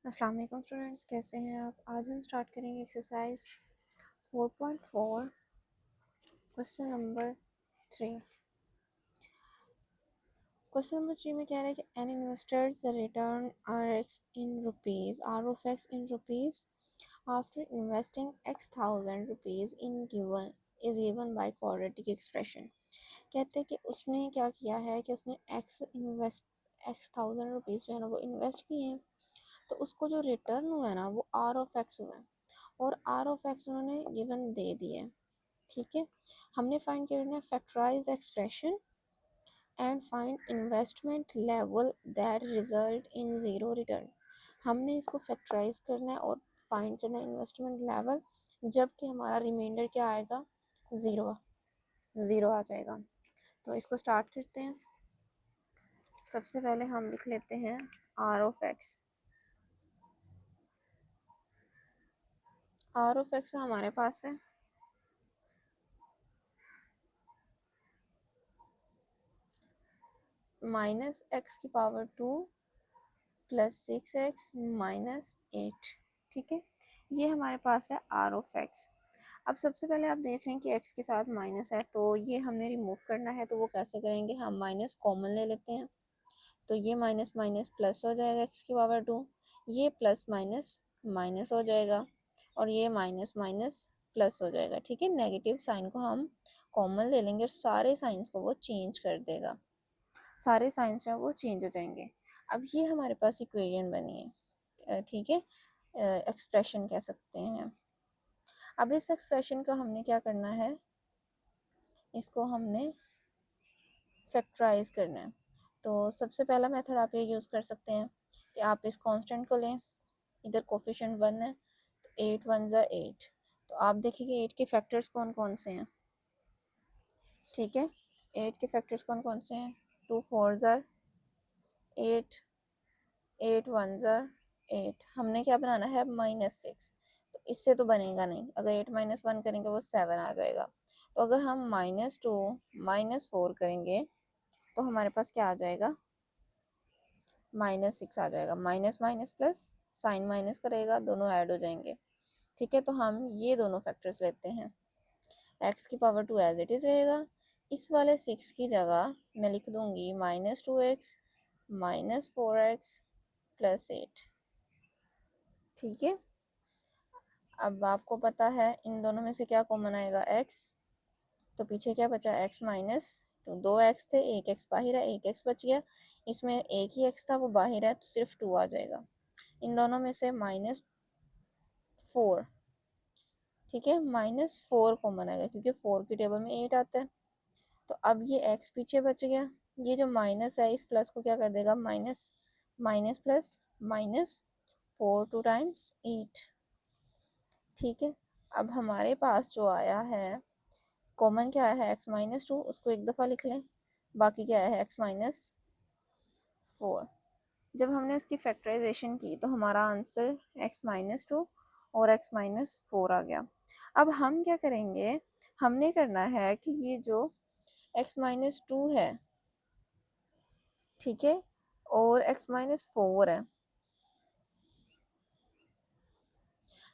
अस्सलाम वालेकुम स्टूडेंट्स, कैसे हैं आप। आज हम स्टार्ट करेंगे exercise 4.4 question number 3। Question number 3 में कह रहा है कि an investor's return R x in rupees R of x in rupees after investing x thousand rupees in given is given by quadratic expression. कहते हैं कि उसने क्या किया है कि उसने एक्स थाउजेंड रुपीज़ जो है ना वो इन्वेस्ट किए हैं, तो उसको जो रिटर्न हुआ है ना वो आर ऑफ एक्स हुआ है और आर ऑफ एक्स उन्होंने गिवन दे दिए। ठीक है, हमने फाइंड करना है factorize expression and find investment level that result in zero return. हमने इसको फैक्टराइज करना है और फाइंड करना है इन्वेस्टमेंट लेवल, जबकि हमारा रिमाइंडर क्या आएगा, ज़ीरो ज़ीरो आ जाएगा। तो इसको स्टार्ट करते हैं। सबसे पहले हम लिख लेते हैं R of x. R of x हमारे पास है माइनस एक्स की पावर 2 प्लस 6x माइनस 8। ठीक है, ये हमारे पास है आर ऑफ एक्स। अब सबसे पहले आप देख रहे हैं कि x के साथ माइनस है, तो ये हमने रिमूव करना है। तो वो कैसे करेंगे, हम माइनस कॉमन ले लेते हैं। तो ये माइनस माइनस प्लस हो जाएगा x की पावर 2, ये प्लस माइनस माइनस हो जाएगा और ये माइनस माइनस प्लस हो जाएगा। ठीक है, नेगेटिव साइन को हम कॉमन ले लेंगे और सारे साइंस को वो चेंज कर देगा, सारे साइंस जो है वो चेंज हो जाएंगे। अब ये हमारे पास इक्वेशन बनी है, ठीक है, एक्सप्रेशन कह सकते हैं। अब इस एक्सप्रेशन का हमने क्या करना है, इसको हमने फैक्टराइज करना है। तो सबसे पहला मेथड आप ये यूज़ कर सकते हैं कि आप इस कांस्टेंट को लें, इधर कोफिशिएंट 1 है तो 8 1 ज़ा 8। तो आप देखिए 8 के फैक्टर्स कौन कौन से हैं। ठीक है, 8 के फैक्टर्स कौन कौन से हैं, 2 4 ज़ा 8, 8 1 ज़ा 8। हमने क्या बनाना है, -6। तो इससे तो बनेगा नहीं, अगर 8 - 1 करेंगे वो 7 आ जाएगा। तो अगर हम -2 -4 करेंगे तो हमारे पास क्या आ जाएगा, -6 आ जाएगा। Minus minus plus, sign minus करेगा, दोनों ऐड हो जाएंगे। ठीक है, तो हम ये दोनों फैक्टर्स लेते हैं। x की पावर 2 एज इट इज़ रहेगा। इस वाले 6 की जगह मैं लिख दूंगी -2x -4x प्लस 8। ठीक है, अब आपको पता है इन दोनों में से क्या कॉमन आएगा, x। तो पीछे क्या बचा, x माइनस 2। 2x थे, एक x बाहर है, एक x बच गया। इसमें एक ही x था वो बाहर है तो सिर्फ 2 आ जाएगा। इन दोनों में से -4, ठीक है, -4 कॉमन आएगा क्योंकि 4 की टेबल में 8 आता है। तो अब ये x पीछे बच गया, ये जो माइनस है इस प्लस को क्या कर देगा, minus minus plus minus, 4 2 times 8। ठीक है, अब हमारे पास जो आया है कॉमन क्या है, x-2, उसको एक दफ़ा लिख लें, बाकी क्या है x-4। जब हमने इसकी फैक्टराइजेशन की तो हमारा आंसर x-2 और x-4 आ गया। अब हम क्या करेंगे, हमने करना है कि ये जो x-2 है, ठीक है, और x-4 है,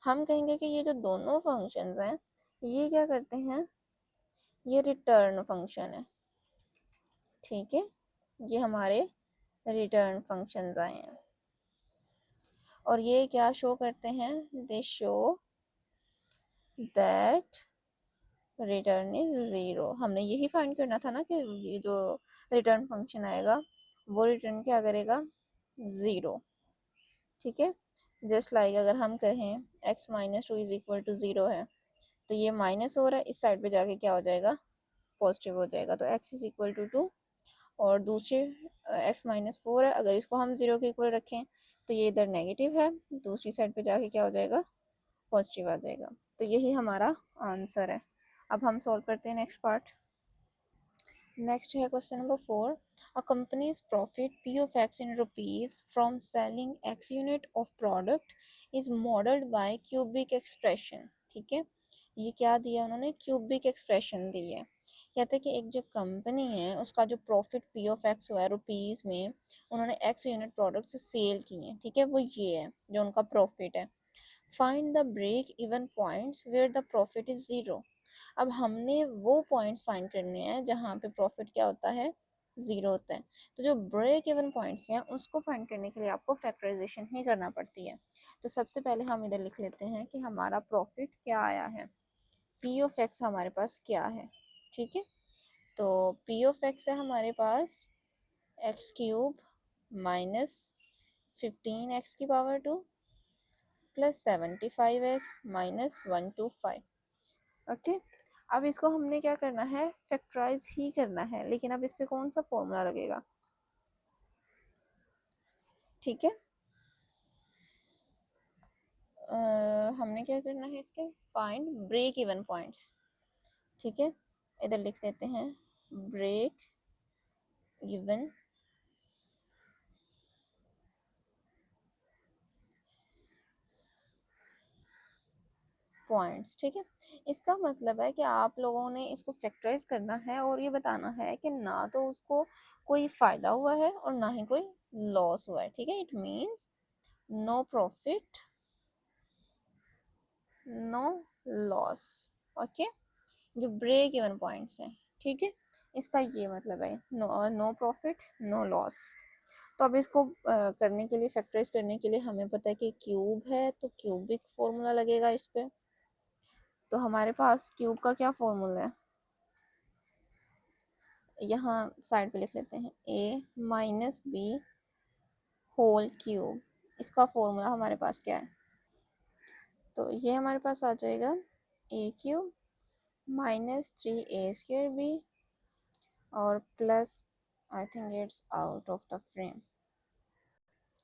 हम कहेंगे कि ये जो दोनों फंक्शंस हैं ये क्या करते हैं, ये रिटर्न फंक्शन है। ठीक है, ये हमारे रिटर्न फंक्शंस आए हैं और ये क्या शो करते हैं, दे show that return is zero. हमने यही फाइंड करना था ना कि ये जो रिटर्न फंक्शन आएगा वो रिटर्न क्या करेगा, ज़ीरो। ठीक है, जस्ट लाइक अगर हम कहें x-2 इज इक्वल टू 0 है तो ये माइनस हो रहा है, इस साइड पे जाके क्या हो जाएगा, पॉजिटिव हो जाएगा। तो x इज इक्वल टू 2 और दूसरे x-4 है, अगर इसको हम 0 के इक्वल रखें तो ये इधर नेगेटिव है, दूसरी साइड पे जाके क्या हो जाएगा, पॉजिटिव आ जाएगा। तो यही हमारा आंसर है। अब हम सॉल्व करते हैं नेक्स्ट पार्ट। नेक्स्ट है question number 4। A companies profit p of x in rupees from selling x unit of product is modeled by cubic expression। ठीक है, ये क्या दिया उन्होंने, क्यूबिक एक्सप्रेशन दी है। कहते हैं कि एक जो कंपनी है उसका जो प्रॉफिट पी ऑफ एक्स हुआ है रुपीज़ में, उन्होंने एक्स यूनिट प्रोडक्ट से सेल किए हैं, ठीक है, वो ये है जो उनका प्रॉफिट है। Find the break even points where the profit is zero. अब हमने वो पॉइंट्स फाइंड करने हैं जहाँ पे प्रॉफिट क्या होता है, ज़ीरो होता है। तो जो ब्रेक इवन पॉइंट्स हैं उसको फाइंड करने के लिए आपको फैक्टराइजेशन ही करना पड़ती है। तो सबसे पहले हम इधर लिख लेते हैं कि हमारा प्रॉफिट क्या आया है, पी ऑफ एक्स हमारे पास क्या है, ठीक है। तो पी ऑफ एक्स है हमारे पास x cube minus 15x⁻² plus 75x minus 125। Okay, अब इसको हमने क्या करना है, फैक्टराइज ही करना है, लेकिन अब इस पे कौन सा फॉर्मूला लगेगा, ठीक है। हमने क्या करना है, इसके फाइंड ब्रेक इवन पॉइंट्स, ठीक है। इधर लिख देते हैं ब्रेक इवन पॉइंट्स, ठीक है। इसका मतलब है कि आप लोगों ने इसको फैक्टराइज करना है और ये बताना है कि ना तो उसको कोई फायदा हुआ है और ना ही कोई लॉस हुआ है, ठीक है। It means no profit no loss, okay, जो ब्रेक इवन पॉइंट्स हैं, ठीक है, इसका ये मतलब है नो प्रॉफिट नो लॉस। तो अब इसको करने के लिए, फैक्टराइज करने के लिए हमें पता है कि क्यूब है तो क्यूबिक फॉर्मूला लगेगा इस पे। तो हमारे पास क्यूब का क्या फॉर्मूला है, यहाँ साइड पे लिख लेते हैं a minus b whole cube. इसका फॉर्मूला हमारे पास क्या है, तो ये हमारे पास आ जाएगा a cube minus 3a² b और plus, I think it's out of the frame,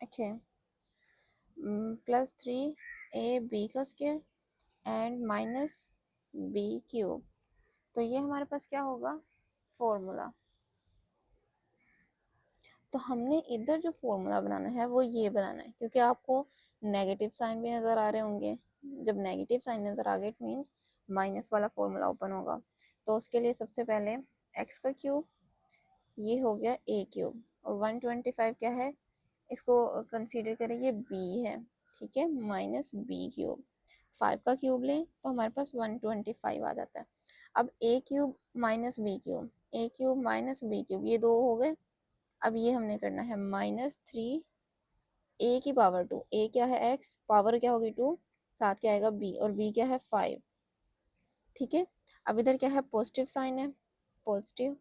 okay, plus 3ab का square and minus b cube. तो ये हमारे पास क्या होगा, फॉर्मूला। तो हमने इधर जो फॉर्मूला बनाना है वो ये बनाना है, क्योंकि आपको नेगेटिव साइन भी नज़र आ रहे होंगे। जब नेगेटिव साइन नज़र आ गए इट मीन्स माइनस वाला फॉर्मूला ओपन होगा। तो उसके लिए सबसे पहले एक्स का क्यूब, ये हो गया ए क्यूब, और 125 क्या है, इसको कंसीडर करें ये बी है, ठीक है, माइनस बी क्यूब। 5 का क्यूब लें तो हमारे पास 125 आ जाता है। अब ए क्यूब माइनस बी क्यूब, ए क्यूब माइनस बी क्यूब, ये दो हो गए। अब ये हमने करना है माइनस 3a⁻², ए क्या है एक्स, पावर क्या होगी 2, साथ क्या आएगा b, और b क्या है 5, ठीक है। अब इधर क्या है, पॉजिटिव साइन है, पॉजिटिव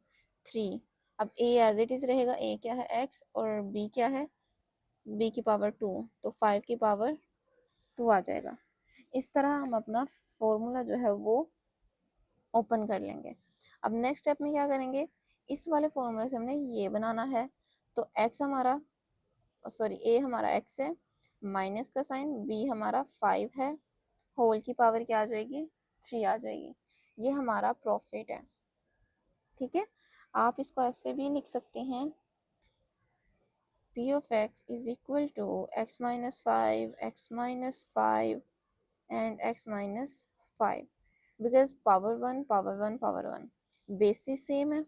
3। अब a एज इट इज रहेगा, a क्या है x और b क्या है, b की पावर 2, तो 5 की पावर 2 आ जाएगा। इस तरह हम अपना फॉर्मूला जो है वो ओपन कर लेंगे। अब नेक्स्ट स्टेप में क्या करेंगे, इस वाले फॉर्मूले से हमने ये बनाना है। तो x हमारा, सॉरी ए हमारा x है, माइनस का साइन, b हमारा 5 है, होल की पावर क्या आ जाएगी, 3 आ जाएगी। ये हमारा प्रॉफिट है, ठीक है। आप इसको ऐसे भी लिख सकते हैं, p of x is equal to x minus 5, x minus 5 and x minus 5, because power 1 power 1 power 1 basis same है,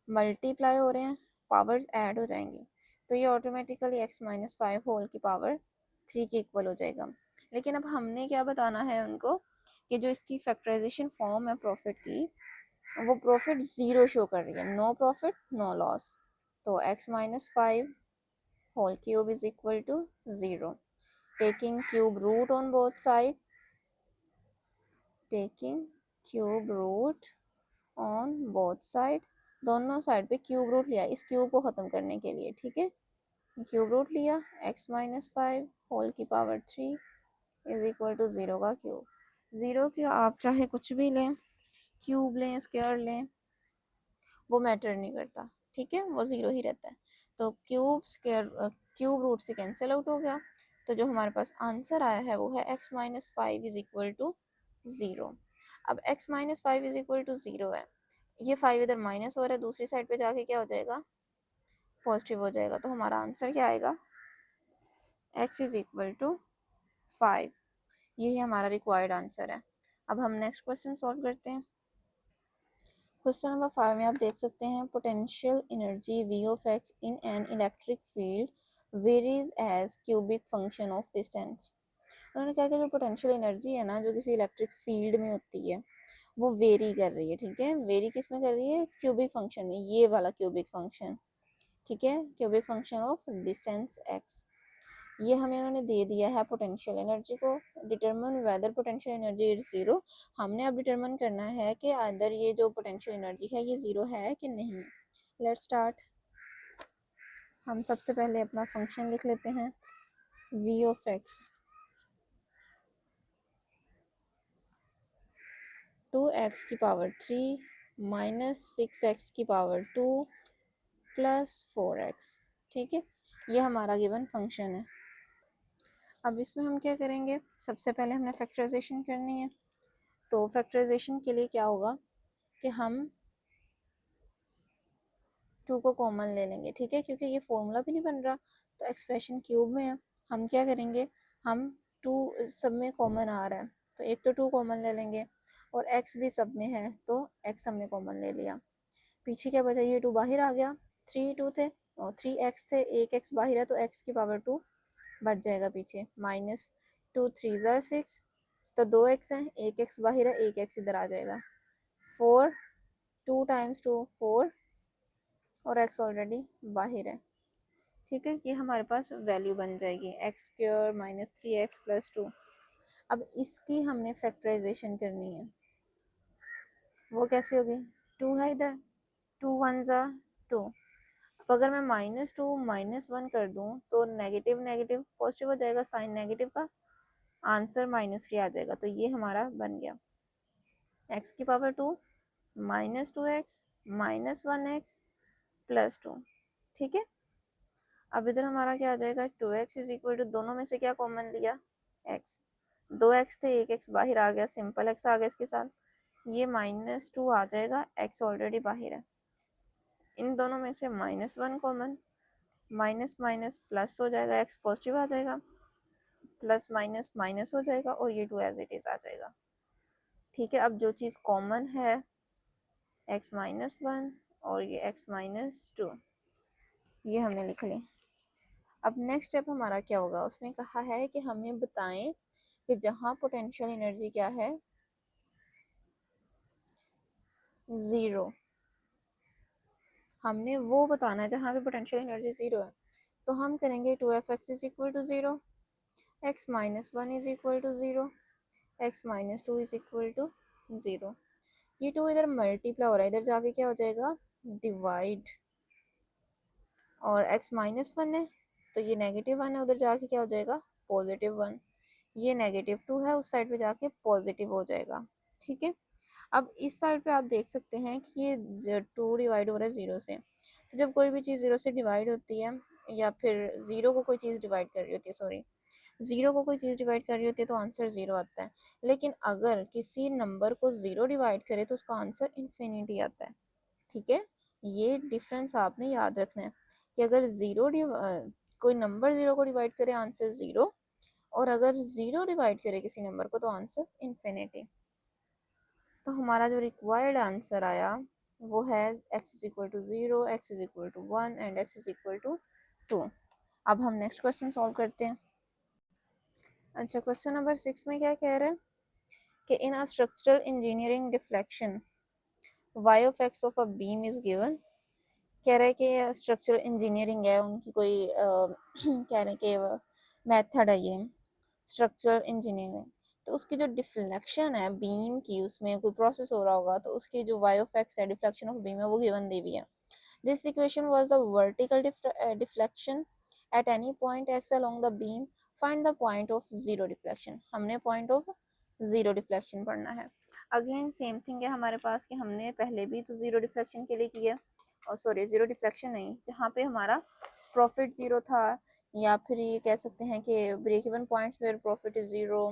मल्टीप्लाई हो रहे हैं, पावर्स ऐड हो जाएंगी, तो ये ऑटोमेटिकली x माइनस 5 होल की पावर 3 के इक्वल हो जाएगा। लेकिन अब हमने क्या बताना है उनको, कि जो इसकी फैक्टराइजेशन फॉर्म है प्रॉफिट की, वो प्रॉफिट ज़ीरो शो कर रही है, नो प्रॉफिट नो लॉस। तो x minus 5 whole cube is equal to 0, taking cube root on both side, taking cube root on both side, दोनों साइड पे क्यूब रूट लिया इस क्यूब को ख़त्म करने के लिए, ठीक है। क्यूब रूट लिया, x माइनस 5 होल की पावर 3 इज इक्वल टू 0 का क्यूब। 0 की आप चाहे कुछ भी लें, क्यूब लें स्क्वायर लें, वो मैटर नहीं करता, ठीक है, वो ज़ीरो ही रहता है। तो क्यूब स्क्वायर, क्यूब रूट से कैंसिल आउट हो गया। तो जो हमारे पास आंसर आया है वो है x minus 5 is equal to 0। अब x minus 5 is equal to 0 है, ये 5 इधर माइनस हो रहा है, दूसरी साइड पे जाके क्या हो जाएगा, पॉजिटिव हो जाएगा। तो हमारा आंसर क्या आएगा, x इज इक्वल टू 5। यही हमारा रिक्वायर्ड आंसर है। अब हम नेक्स्ट क्वेश्चन सॉल्व करते हैं। क्वेश्चन नंबर 5 में आप देख सकते हैं potential energy V of x in an electric field varies as cubic function of distance. उन्होंने कहा कि जो पोटेंशियल एनर्जी है ना, जो किसी इलेक्ट्रिक फील्ड में होती है, वो वेरी कर रही है। ठीक है, वेरी किस में कर रही है? क्यूबिक फंक्शन में, ये वाला क्यूबिक फंक्शन। ठीक है, cubic function of distance x। ये हमें उन्होंने दे दिया है पोटेंशियल एनर्जी को। Determine whether potential energy is zero. हमने अब डिटरमिन करना है कि अंदर ये जो पोटेंशियल एनर्जी है ये जीरो है कि नहीं। Let's start. हम सबसे पहले अपना फंक्शन लिख लेते हैं v ऑफ x 2x की पावर 3 माइनस 6x की पावर 2 प्लस 4x। ठीक है, ये हमारा गिवन फंक्शन है। अब इसमें हम क्या करेंगे? सबसे पहले हमने फैक्टराइजेशन करनी है। तो फैक्टराइजेशन के लिए क्या होगा कि हम 2 को कॉमन ले लेंगे। ठीक है, क्योंकि ये फॉर्मूला भी नहीं बन रहा तो एक्सप्रेशन क्यूब में है। हम क्या करेंगे? हम 2 सब में कॉमन आ रहा है तो एक तो 2 कॉमन ले लेंगे, और x भी सब में है तो x हमने कॉमन ले लिया। पीछे क्या बचा? ये 2 बाहर आ गया। 3 2 थे और 3x थे, एक x बाहर है तो x की पावर 2 बच जाएगा पीछे। माइनस 2 3 ज़ा 6, तो 2x है, एक x बाहर है, एक x इधर आ जाएगा। 4 2 टाइम्स 2 4 और x ऑलरेडी बाहर है। ठीक है, ये हमारे पास वैल्यू बन जाएगी x square minus 3x plus 2। अब इसकी हमने फैक्टराइजेशन करनी है। वो कैसे होगी? 2 है इधर, 2 1 ज़ा 2। अब अगर मैं -2 -1 कर दूं तो नेगेटिव नेगेटिव पॉजिटिव हो जाएगा, साइन नेगेटिव का, आंसर -3 आ जाएगा। तो ये हमारा बन गया x की पावर 2 -2x -1x प्लस 2। ठीक है, अब इधर हमारा क्या आ जाएगा? 2x इज इक्वल टू, दोनों में से क्या कॉमन लिया? x। 2x थे, एक x बाहर आ गया, सिंपल x आ गया इसके साथ। ये -2 आ जाएगा, x ऑलरेडी बाहर है। इन दोनों में से -1 कॉमन, माइनस माइनस प्लस हो जाएगा, x पॉजिटिव आ जाएगा, प्लस माइनस माइनस हो जाएगा और ये 2 एज इट इज आ जाएगा। ठीक है, अब जो चीज़ कॉमन है x-1 और ये x-2, ये हमने लिख ली। अब नेक्स्ट स्टेप हमारा क्या होगा? उसने कहा है कि हमें बताएं कि जहाँ पोटेंशियल एनर्जी क्या है? ज़ीरो। हमने वो बताना है जहाँ पे पोटेंशियल एनर्जी ज़ीरो है। तो हम करेंगे 2f(x) is equal to zero, x-1 is equal to zero, x-2 is equal to zero. ये 2 इधर मल्टीप्लाई हो रहा है, इधर जाके क्या हो जाएगा? डिवाइड। और x-1 है तो ये -1 है, उधर जाके क्या हो जाएगा? +1। ये -2 है, उस साइड पे जाके पॉजिटिव हो जाएगा। ठीक है, अब इस साइड पे आप देख सकते हैं कि ये 2 डिवाइड हो रहा है ज़ीरो से। तो जब कोई भी चीज़ ज़ीरो से डिवाइड होती है, या फिर ज़ीरो को कोई चीज़ डिवाइड कर रही होती है, सॉरी, ज़ीरो को कोई चीज़ डिवाइड कर रही होती है तो आंसर ज़ीरो आता है। लेकिन अगर किसी नंबर को ज़ीरो डिवाइड करे तो उसका आंसर इन्फिनिटी आता है। ठीक है, ये डिफरेंस आपने याद रखना है कि अगर कोई नंबर ज़ीरो को डिवाइड करे आंसर ज़ीरो, और अगर ज़ीरो डिवाइड करे किसी नंबर को तो आंसर इन्फिनिटी। तो हमारा जो रिक्वायर्ड आंसर आया वो है x is equal to 0, x is equal to 1 and x is equal to 2। अब हम नेक्स्ट क्वेश्चन सॉल्व करते हैं। अच्छा, क्वेश्चन नंबर 6 में क्या कह रहे हैं कि in a structural engineering deflection y of x of a beam is given. कह रहे हैं कि स्ट्रक्चरल इंजीनियरिंग है उनकी, कोई कह रहे हैं कि मेथड है ये स्ट्रक्चरल इंजीनियरिंग। तो उसकी जो डिफ्लेक्शन है बीम की, उसमें कोई प्रोसेस हो रहा होगा, तो उसकी जो y ऑफ x है, डिफ्लेक्शन ऑफ बीम है, वो गिवन दी हुई है। This equation was the vertical deflection at any point x along the beam, find the point of zero deflection। हमने पॉइंट ऑफ जीरो डिफ्लेक्शन पढ़ना है। Again same thing है हमारे पास कि हमने पहले भी तो जीरो डिफ्लेक्शन के लिए किया, और सॉरी जीरो डिफ्लेक्शन नहीं, जहाँ पे हमारा प्रॉफिट जीरो था, या फिर ये कह सकते हैं कि break even points where profit is zero,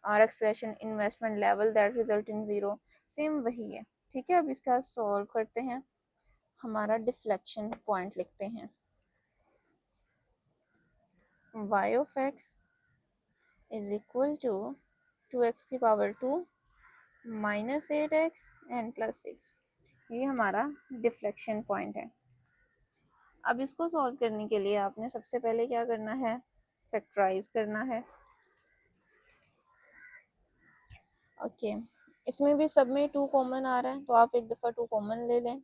और expression investment level that result in zero, same वही है। ठीक है, अब इसका सॉल्व करते हैं। हमारा डिफ्लेक्शन पॉइंट लिखते हैं y of x is equal to 2x की पावर 2 -8x एंड +6। ये हमारा डिफ्लेक्शन पॉइंट है। अब इसको सॉल्व करने के लिए आपने सबसे पहले क्या करना है, फैक्टराइज करना है। ओके, इसमें भी सब में 2 कॉमन आ रहा है, तो आप एक दफ़ा 2 कॉमन ले लें।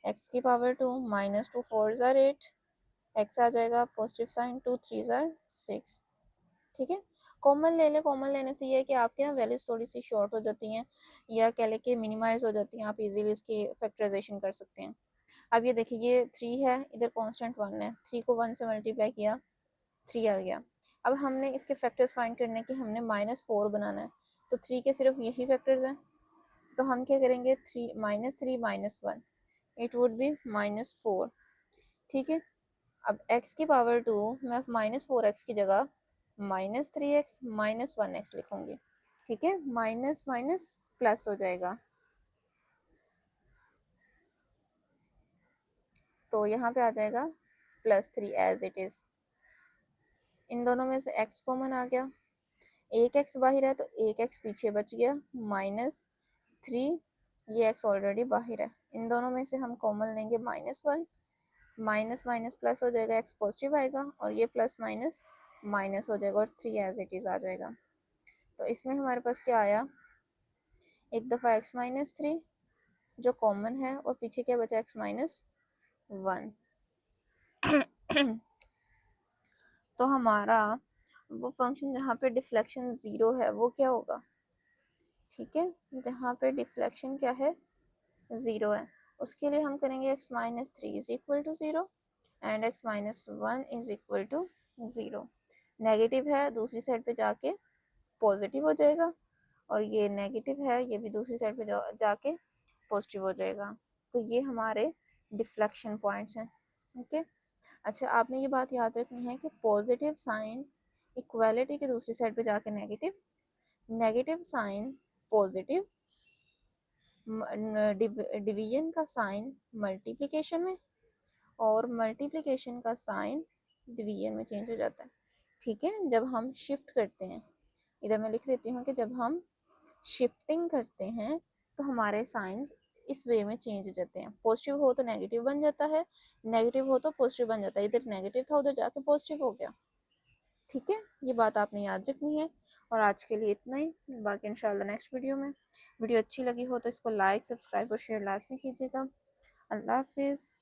x की पावर 2 माइनस 2 4 ज़ार 8, x आ जाएगा पॉजिटिव साइन 2 3 ज़ार 6। ठीक है, कॉमन ले लें। कॉमन लेने से ये है कि आपकी ना वैल्यूज थोड़ी सी शॉर्ट हो जाती हैं, या कह लें कि मिनिमाइज हो जाती हैं, आप इजीली इसकी फैक्टराइजेशन कर सकते हैं। अब ये देखिए, ये 3 है, इधर कांस्टेंट 1 है, 3 को 1 से मल्टीप्लाई किया 3 आ गया। अब हमने इसके फैक्टर्स फाइंड करने के, हमने -4 बनाना है, तो 3 के सिर्फ यही फैक्टर्स हैं, तो हम क्या करेंगे, 3 -3 -1, इट वुड बी -4। ठीक है, अब x की पावर 2 मैं -4x की जगह -3x -1x लिखूंगी। ठीक है, माइनस माइनस प्लस हो जाएगा, तो यहाँ पे आ जाएगा +3 एज इट इज। इन दोनों में से x कॉमन आ गया, एक x बाहर है तो एक x पीछे बच गया, -3, ये x ऑलरेडी बाहर है। इन दोनों में से हम कॉमन लेंगे -1, माइनस माइनस प्लस हो जाएगा, x पॉजिटिव आएगा, और ये प्लस माइनस माइनस हो जाएगा, और 3 एज इट इज आ जाएगा। तो इसमें हमारे पास क्या आया, एक दफ़ा x-3 जो कॉमन है, और पीछे क्या बचा, x-1। तो हमारा वो फंक्शन जहाँ पे डिफ्लेक्शन 0 है वो क्या होगा, ठीक है, जहाँ पे डिफ्लेक्शन क्या है, 0 है, उसके लिए हम करेंगे x-3 is equal to 0 and x-1 is equal to 0। Negative है, दूसरी साइड पे जाके पॉजिटिव हो जाएगा, और ये नेगेटिव है, ये भी दूसरी साइड पे जाके पॉजिटिव हो जाएगा। तो ये हमारे डिफ्लेक्शन पॉइंट्स हैं। ओके, अच्छा, आपने ये बात याद रखनी है कि पॉजिटिव साइन इक्वालिटी के दूसरी साइड पे जाके negative, negative sign positive, division का साइन मल्टीप्लिकेशन में, और मल्टीप्लिकेशन का साइन डिवीजन में चेंज हो जाता है। ठीक है, जब हम शिफ्ट करते हैं, इधर मैं लिख देती हूँ कि जब हम शिफ्टिंग करते हैं तो हमारे साइंस इस वे में चेंज हो जाते हैं, पॉजिटिव हो तो नेगेटिव बन जाता है, नेगेटिव हो तो पॉजिटिव बन जाता है, इधर नेगेटिव था उधर जाके पॉजिटिव हो गया। ठीक है, ये बात आपने याद रखनी है। और आज के लिए इतना ही, बाकी इंशाल्लाह नेक्स्ट वीडियो में। वीडियो अच्छी लगी हो तो इसको लाइक सब्सक्राइब और शेयर लाजमी कीजिएगा। अल्लाह हाफिज़।